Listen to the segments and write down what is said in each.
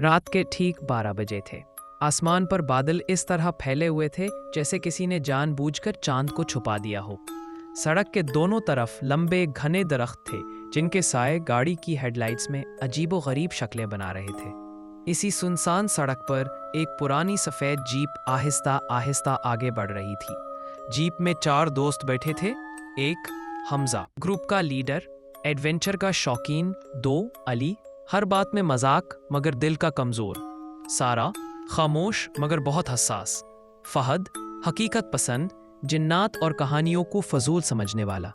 रात के ठीक 12 बजे थे। आसमान पर बादल इस तरह फैले हुए थे जैसे किसी ने जानबूझकर चांद को छुपा दिया हो। सड़क के दोनों तरफ लंबे घने दरख्त थे जिनके साए गाड़ी की हेडलाइट्स में अजीबो-गरीब शक्लें बना रहे थे। इसी सुनसान सड़क पर एक पुरानी सफ़ेद जीप आहिस्ता आहिस्ता आगे बढ़ रही थी। जीप में 4 दोस्त बैठे थे। एक हमजा, ग्रुप का लीडर, एडवेंचर का शौकीन। 2 अली, हर बात में मजाक मगर दिल का कमज़ोर। सारा, खामोश मगर बहुत हसास। फहद, हकीकत पसंद, जिन्नात और कहानियों को फजूल समझने वाला।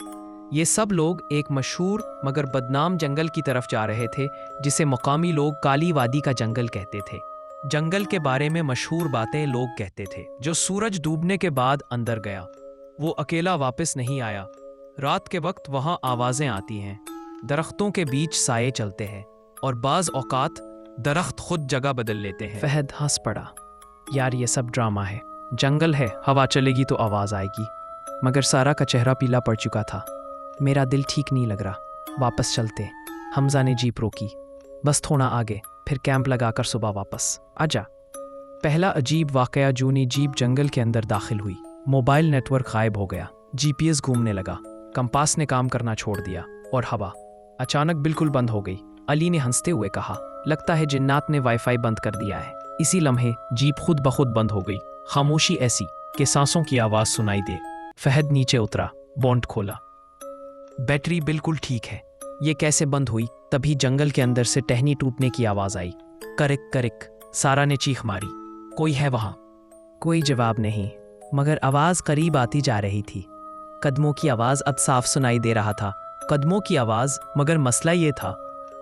ये सब लोग एक मशहूर मगर बदनाम जंगल की तरफ जा रहे थे जिसे मुकामी लोग काली वादी का जंगल कहते थे। जंगल के बारे में मशहूर बातें लोग कहते थे। जो सूरज डूबने के बाद अंदर गया वो अकेला वापस नहीं आया। रात के वक्त वहाँ आवाज़ें आती हैं, दरख्तों के बीच साए चलते हैं और बाज़ औकात दरख्त खुद जगह बदल लेते हैं। फहद हंस पड़ा। यार ये सब ड्रामा है। जंगल है, हवा चलेगी तो आवाज़ आएगी। मगर सारा का चेहरा पीला पड़ चुका था। मेरा दिल ठीक नहीं लग रहा, वापस चलते। हमजा ने जीप रोकी। बस थोड़ा आगे, फिर कैंप लगाकर सुबह वापस। आजा। पहला अजीब वाकया जूनी जीप जंगल के अंदर दाखिल हुई। मोबाइल नेटवर्क गायब हो गया, जीपीएस घूमने लगा, कंपास ने काम करना छोड़ दिया और हवा अचानक बिल्कुल बंद हो गई। अली ने हंसते हुए कहा, लगता है जिन्नात ने वाईफाई बंद कर दिया है। इसी लम्हे जीप खुद बखुद बंद हो गई। खामोशी ऐसी कि सांसों की आवाज़ सुनाई दे। फहद नीचे उतरा, बॉन्ड खोला। बैटरी बिल्कुल ठीक है। ये कैसे बंद हुई? तभी जंगल के अंदर से टहनी टूटने की आवाज़ आई। करिक करिक, सारा ने चीख मारी। कोई है वहाँ? कोई जवाब नहीं, मगर आवाज़ करीब आती जा रही थी। कदमों की आवाज़ अब साफ सुनाई दे रहा था। कदमों की आवाज़, मगर मसला ये था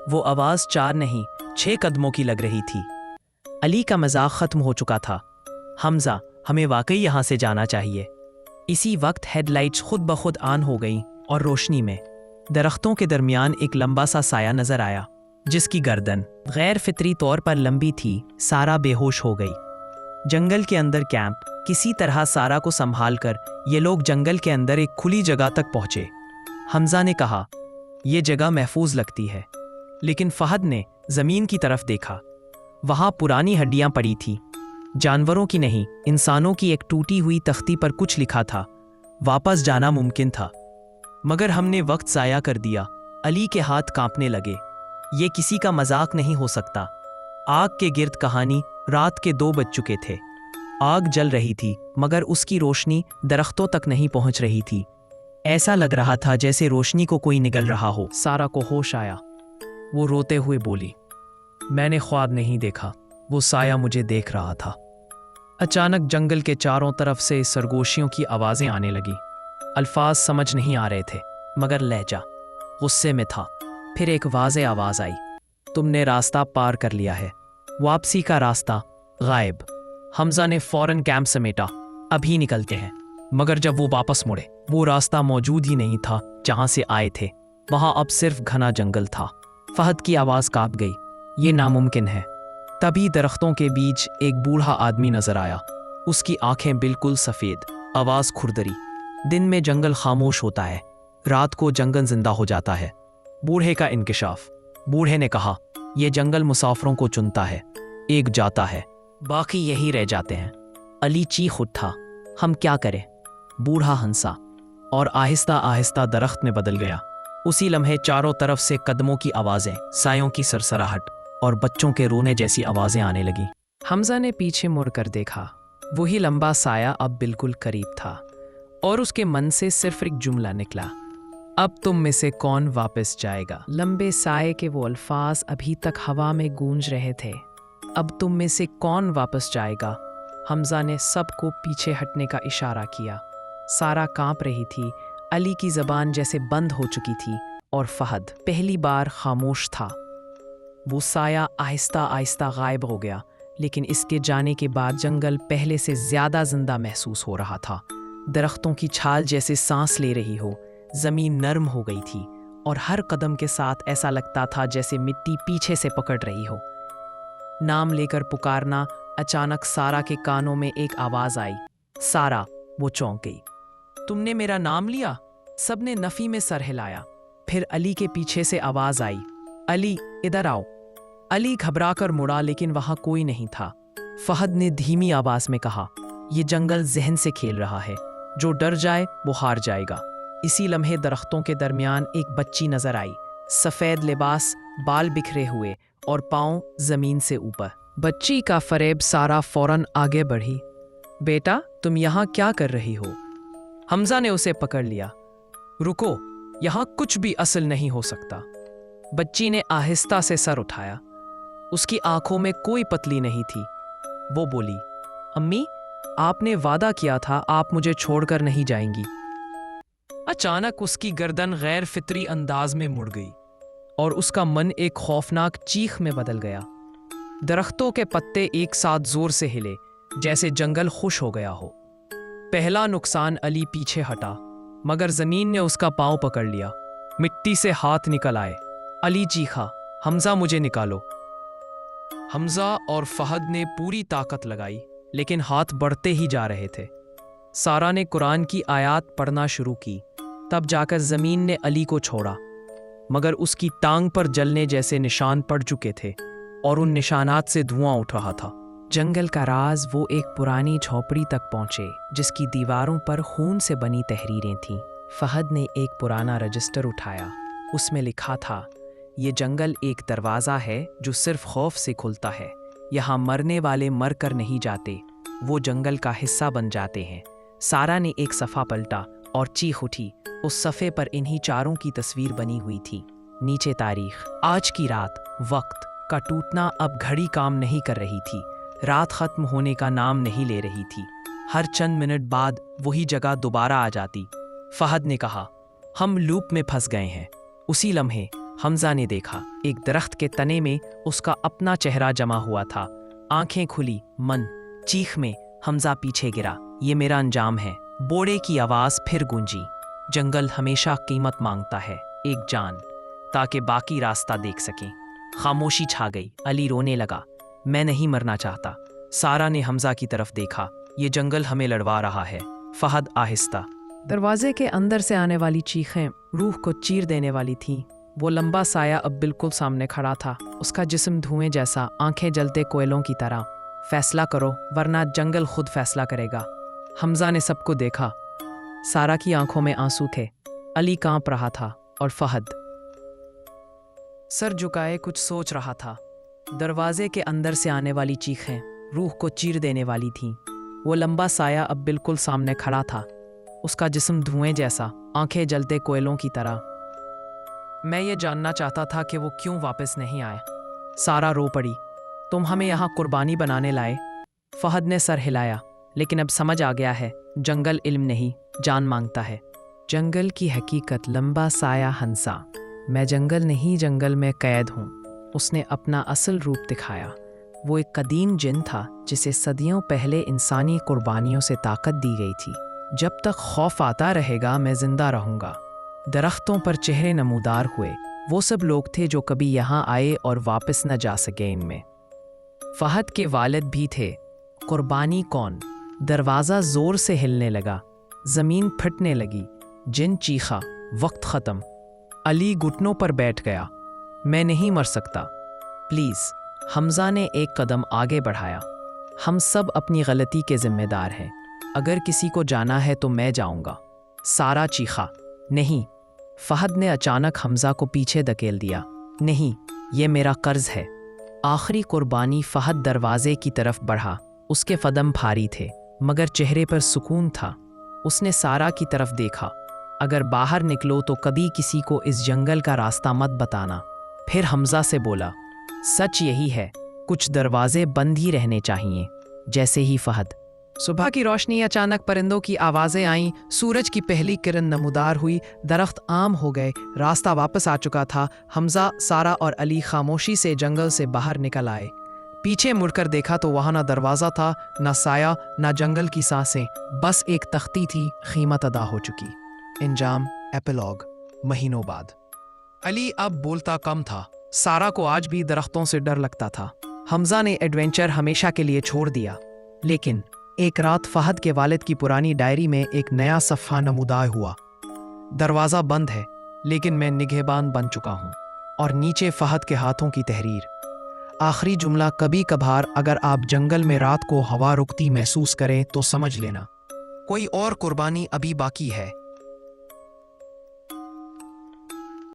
वो आवाज़ 4 नहीं 6 कदमों की लग रही थी। अली का मजाक ख़त्म हो चुका था। हमजा, हमें वाकई यहाँ से जाना चाहिए। इसी वक्त हेडलाइट्स खुद ब खुद ऑन हो गईं और रोशनी में दरख्तों के दरमियान एक लंबा सा साया नजर आया जिसकी गर्दन गैर फितरी तौर पर लंबी थी। सारा बेहोश हो गई। जंगल के अंदर कैंप किसी तरह सारा को संभाल कर ये लोग जंगल के अंदर एक खुली जगह तक पहुंचे। हमजा ने कहा, यह जगह महफूज लगती है। लेकिन फहद ने जमीन की तरफ देखा। वहां पुरानी हड्डियां पड़ी थी, जानवरों की नहीं, इंसानों की। एक टूटी हुई तख्ती पर कुछ लिखा था। वापस जाना मुमकिन था, मगर हमने वक्त ज़ाया कर दिया। अली के हाथ कांपने लगे। ये किसी का मजाक नहीं हो सकता। आग के गिर्द कहानी। रात के 2 बज चुके थे। आग जल रही थी मगर उसकी रोशनी दरख्तों तक नहीं पहुंच रही थी। ऐसा लग रहा था जैसे रोशनी को कोई निगल रहा हो। सारा को होश आया। वो रोते हुए बोली, मैंने ख्वाब नहीं देखा, वो साया मुझे देख रहा था। अचानक जंगल के चारों तरफ से सरगोशियों की आवाज़ें आने लगी। अल्फाज समझ नहीं आ रहे थे मगर लहजा गुस्से में था। फिर एक वाज़े आवाज़ आई, तुमने रास्ता पार कर लिया है, वापसी का रास्ता गायब। हमजा ने फौरन कैंप समेटा, अभी निकलते हैं। मगर जब वो वापस मुड़े वो रास्ता मौजूद ही नहीं था जहां से आए थे। वहां अब सिर्फ घना जंगल था। फहद की आवाज़ कांप गई, ये नामुमकिन है। तभी दरख्तों के बीच एक बूढ़ा आदमी नजर आया। उसकी आंखें बिल्कुल सफ़ेद, आवाज़ खुरदरी। दिन में जंगल खामोश होता है, रात को जंगल जिंदा हो जाता है। बूढ़े का इंकिशाफ। बूढ़े ने कहा, यह जंगल मुसाफिरों को चुनता है, एक जाता है, बाकी यही रह जाते हैं। अली चीख उठा, हम क्या करें? बूढ़ा हंसा और आहिस्ता आहिस्ता दरख्त में बदल गया। उसी लम्हे चारों तरफ से कदमों की आवाज़ें, सायों की सरसराहट और बच्चों के रोने जैसी आवाज़ें आने लगी। हमजा ने पीछे मुड़कर देखा। वही लंबा साया अब बिल्कुल करीब था और उसके मन से सिर्फ एक जुमला निकला, अब तुम में से कौन वापस जाएगा? लंबे साये के वो अल्फाज अभी तक हवा में गूंज रहे थे। अब तुम में से कौन वापस जाएगा? हमजा ने सबको पीछे हटने का इशारा किया। सारा कांप रही थी, अली की ज़बान जैसे बंद हो चुकी थी और फहद पहली बार खामोश था। वो साया आहिस्ता आहिस्ता गायब हो गया, लेकिन इसके जाने के बाद जंगल पहले से ज़्यादा जिंदा महसूस हो रहा था। दरख्तों की छाल जैसे सांस ले रही हो, ज़मीन नरम हो गई थी और हर कदम के साथ ऐसा लगता था जैसे मिट्टी पीछे से पकड़ रही हो। नाम लेकर पुकारना। अचानक सारा के कानों में एक आवाज़ आई, सारा। वो चौंक गई, तुमने मेरा नाम लिया? सबने नफ़ी में सर हिलाया। फिर अली के पीछे से आवाज़ आई, अली इधर आओ। अली घबरा कर मुड़ा, लेकिन वहां कोई नहीं था। फहद ने धीमी आवाज में कहा, यह जंगल जहन से खेल रहा है, जो डर जाए वो हार जाएगा। इसी लम्हे दरख्तों के दरमियान एक बच्ची नजर आई, सफेद लिबास, बाल बिखरे हुए और पांव जमीन से ऊपर। बच्ची का फरेब सारा फौरन आगे बढ़ी। बेटा, तुम यहाँ क्या कर रही हो? हमजा ने उसे पकड़ लिया। रुको, यहाँ कुछ भी असल नहीं हो सकता। बच्ची ने आहिस्ता से सर उठाया। उसकी आंखों में कोई पतली नहीं थी। वो बोली, अम्मी, आपने वादा किया था आप मुझे छोड़कर नहीं जाएंगी। अचानक उसकी गर्दन गैर फितरी अंदाज में मुड़ गई और उसका मन एक खौफनाक चीख में बदल गया। दरख्तों के पत्ते एक साथ जोर से हिले, जैसे जंगल खुश हो गया हो। पहला नुकसान, अली पीछे हटा, मगर जमीन ने उसका पांव पकड़ लिया। मिट्टी से हाथ निकल आए। अली चीखा, हमजा, मुझे निकालो। हमजा और फहद ने पूरी ताकत लगाई, लेकिन हाथ बढ़ते ही जा रहे थे। सारा ने कुरान की आयत पढ़ना शुरू की। तब जाकर जमीन ने अली को छोड़ा, मगर उसकी टांग पर जलने जैसे निशान पड़ चुके थे और उन निशानात से धुआं उठ रहा था। जंगल का राज, वो एक पुरानी झोपड़ी तक पहुंचे जिसकी दीवारों पर खून से बनी तहरीरें थीं। फहद ने एक पुराना रजिस्टर उठाया। उसमें लिखा था, ये जंगल एक दरवाज़ा है जो सिर्फ खौफ से खुलता है। यहाँ मरने वाले मर कर नहीं जाते, वो जंगल का हिस्सा बन जाते हैं। सारा ने एक सफ़ा पलटा और चीख उठी। उस सफ़े पर इन्हीं चारों की तस्वीर बनी हुई थी। नीचे तारीख, आज की रात। वक्त का टूटना, अब घड़ी काम नहीं कर रही थी। रात ख़त्म होने का नाम नहीं ले रही थी। हर चंद मिनट बाद वही जगह दोबारा आ जाती। फहद ने कहा, हम लूप में फंस गए हैं। उसी लम्हे हमजा ने देखा, एक दरख्त के तने में उसका अपना चेहरा जमा हुआ था। आंखें खुली, मन चीख में हमजा पीछे गिरा। ये मेरा अंजाम है। बोड़े की आवाज़ फिर गूंजी। जंगल हमेशा कीमत मांगता है, एक जान, ताकि बाकी रास्ता देख सकें। खामोशी छा गई। अली रोने लगा, मैं नहीं मरना चाहता। सारा ने हमजा की तरफ देखा, ये जंगल हमें लड़वा रहा है। फहद आहिस्ता। दरवाजे के अंदर से आने वाली चीखें रूह को चीर देने वाली थीं। वो लंबा साया अब बिल्कुल सामने खड़ा था, उसका जिस्म धुएं जैसा, आंखें जलते कोयलों की तरह। फैसला करो, वरना जंगल खुद फैसला करेगा। हमजा ने सबको देखा। सारा की आंखों में आंसू थे। अली कांप रहा था और फहद सर झुकाए कुछ सोच रहा था। दरवाजे के अंदर से आने वाली चीखें रूह को चीर देने वाली थीं। वो लंबा साया अब बिल्कुल सामने खड़ा था, उसका जिस्म धुएं जैसा, आंखें जलते कोयलों की तरह। मैं ये जानना चाहता था कि वो क्यों वापस नहीं आए। सारा रो पड़ी, तुम हमें यहाँ कुर्बानी बनाने लाए। फहद ने सर हिलाया, लेकिन अब समझ आ गया है, जंगल इल्म नहीं, जान मांगता है। जंगल की हकीकत। लंबा साया हंसा, मैं जंगल नहीं, जंगल में कैद हूँ। उसने अपना असल रूप दिखाया। वो एक कदीम जिन था जिसे सदियों पहले इंसानी कुर्बानियों से ताकत दी गई थी। जब तक खौफ आता रहेगा, मैं जिंदा रहूंगा। दरख्तों पर चेहरे नमूदार हुए। वो सब लोग थे जो कभी यहाँ आए और वापस न जा सके। इनमें फहद के वालिद भी थे। कुर्बानी कौन? दरवाज़ा ज़ोर से हिलने लगा, ज़मीन फटने लगी। जिन चीखा, वक्त ख़त्म। अली घुटनों पर बैठ गया। मैं नहीं मर सकता, प्लीज़। हमजा ने एक कदम आगे बढ़ाया। हम सब अपनी गलती के ज़िम्मेदार हैं। अगर किसी को जाना है तो मैं जाऊंगा। सारा चीखा, नहीं। फहद ने अचानक हमजा को पीछे धकेल दिया। नहीं, ये मेरा कर्ज है। आखिरी कुर्बानी। फहद दरवाजे की तरफ बढ़ा। उसके कदम भारी थे, मगर चेहरे पर सुकून था। उसने सारा की तरफ देखा। अगर बाहर निकलो तो कभी किसी को इस जंगल का रास्ता मत बताना। फिर हमजा से बोला, सच यही है, कुछ दरवाजे बंद ही रहने चाहिए। जैसे ही फहद। सुबह की रोशनी, अचानक परिंदों की आवाज़ें आईं। सूरज की पहली किरण नमूदार हुई। दरख्त आम हो गए। रास्ता वापस आ चुका था। हमजा, सारा और अली खामोशी से जंगल से बाहर निकल आए। पीछे मुड़कर देखा तो वहाँ ना दरवाज़ा था, ना साया, ना जंगल की सांसें। बस एक तख्ती थी, कीमत अदा हो चुकी। इंजाम, एपिलॉग। महीनों बाद। अली अब बोलता कम था। सारा को आज भी दरख्तों से डर लगता था। हमजा ने एडवेंचर हमेशा के लिए छोड़ दिया। लेकिन एक रात फहद के वालिद की पुरानी डायरी में एक नया सफ़ा नमूदार हुआ। दरवाज़ा बंद है, लेकिन मैं निगहबान बन चुका हूँ। और नीचे फहद के हाथों की तहरीर। آخری جملہ کبھی کبھار اگر آپ جنگل میں رات کو ہوا رکتی محسوس کریں تو سمجھ لینا کوئی اور قربانی ابھی باقی ہے۔